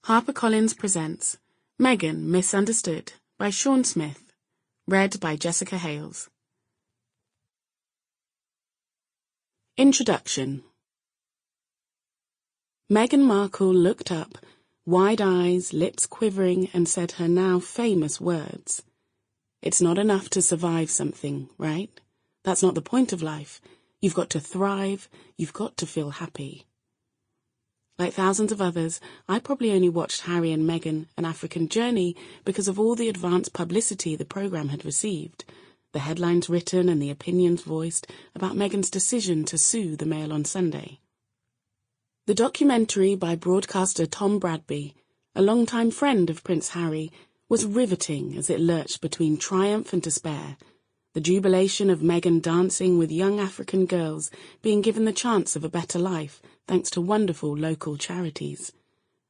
HarperCollins presents Meghan Misunderstood by Sean Smith, read by Jessica Hayles. Introduction. Meghan Markle looked up, wide eyes, lips quivering, and said her now famous words. It's not enough to survive something, right? That's not the point of life. You've got to thrive, you've got to feel happy. Like thousands of others, I probably only watched Harry and Meghan, An African Journey, because of all the advance publicity the programme had received, the headlines written and the opinions voiced about Meghan's decision to sue the Mail on Sunday. The documentary by broadcaster Tom Bradby, a longtime friend of Prince Harry, was riveting as it lurched between triumph and despair, the jubilation of Meghan dancing with young African girls being given the chance of a better life thanks to wonderful local charities,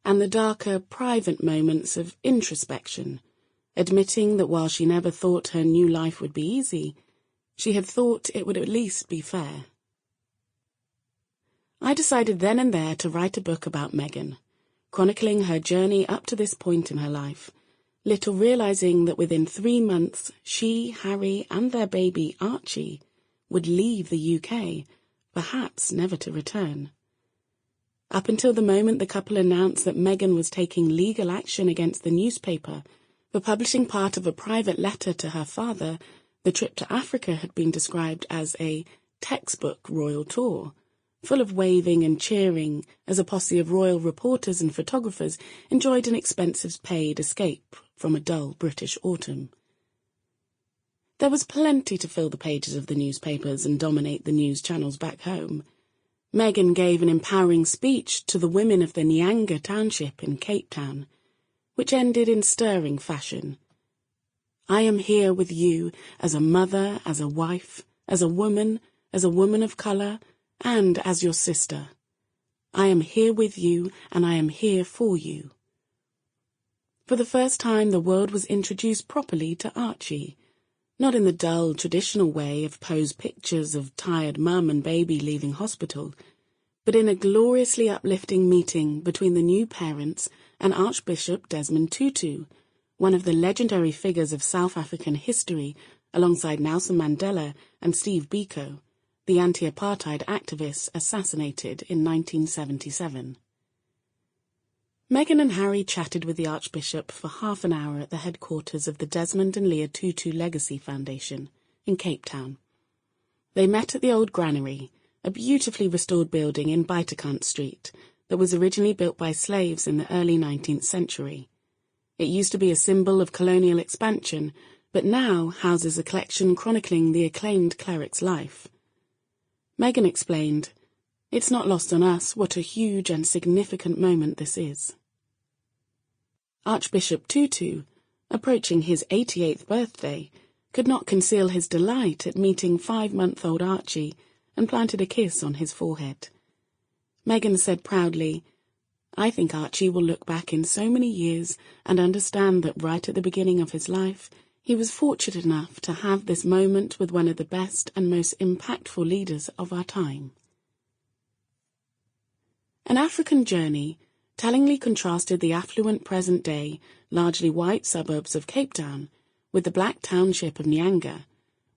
and the darker, private moments of introspection, admitting that while she never thought her new life would be easy, she had thought it would at least be fair. I decided then and there to write a book about Meghan, chronicling her journey up to this point in her life, little realizing that within 3 months she, Harry, and their baby Archie would leave the UK, perhaps never to return. Up until the moment the couple announced that Meghan was taking legal action against the newspaper for publishing part of a private letter to her father, the trip to Africa had been described as a textbook royal tour, full of waving and cheering as a posse of royal reporters and photographers enjoyed an expensive paid escape from a dull British autumn. There was plenty to fill the pages of the newspapers and dominate the news channels back home. Meghan gave an empowering speech to the women of the Nyanga township in Cape Town, which ended in stirring fashion. I am here with you as a mother, as a wife, as a woman of colour, and as your sister. I am here with you, and I am here for you. For the first time the world was introduced properly to Archie, not in the dull, traditional way of posed pictures of tired mum and baby leaving hospital, but in a gloriously uplifting meeting between the new parents and Archbishop Desmond Tutu, one of the legendary figures of South African history alongside Nelson Mandela and Steve Biko, the anti-apartheid activists assassinated in 1977. Meghan and Harry chatted with the Archbishop for half an hour at the headquarters of the Desmond and Leah Tutu Legacy Foundation in Cape Town. They met at the old granary, a beautifully restored building in Buitenkant Street that was originally built by slaves in the early 19th century. It used to be a symbol of colonial expansion, but now houses a collection chronicling the acclaimed cleric's life. Meghan explained, "It's not lost on us what a huge and significant moment this is." Archbishop Tutu, approaching his 88th birthday, could not conceal his delight at meeting 5-month-old Archie and planted a kiss on his forehead. Meghan said proudly, "I think Archie will look back in so many years and understand that right at the beginning of his life, he was fortunate enough to have this moment with one of the best and most impactful leaders of our time." An African Journey tellingly contrasted the affluent present-day, largely white suburbs of Cape Town with the black township of Nyanga,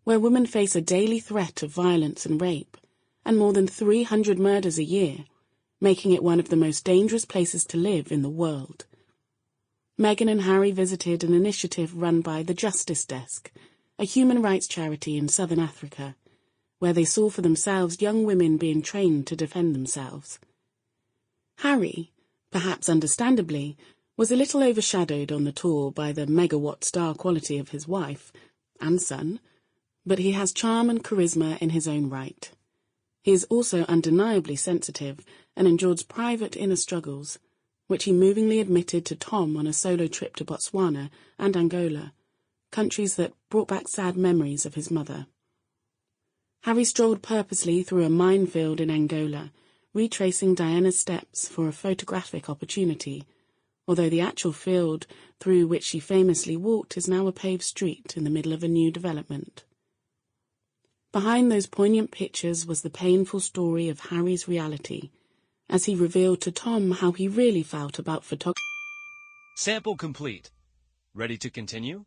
where women face a daily threat of violence and rape, and more than 300 murders a year, making it one of the most dangerous places to live in the world. Meghan and Harry visited an initiative run by the Justice Desk, a human rights charity in southern Africa, where they saw for themselves young women being trained to defend themselves. Harry, perhaps understandably, was a little overshadowed on the tour by the megawatt star quality of his wife and son, but he has charm and charisma in his own right. He is also undeniably sensitive and endures private inner struggles, which he movingly admitted to Tom on a solo trip to Botswana and Angola, countries that brought back sad memories of his mother. Harry strolled purposely through a minefield in Angola, retracing Diana's steps for a photographic opportunity, although the actual field through which she famously walked is now a paved street in the middle of a new development. Behind those poignant pictures was the painful story of Harry's reality, as he revealed to Tom how he really felt about photography. Sample complete. Ready to continue?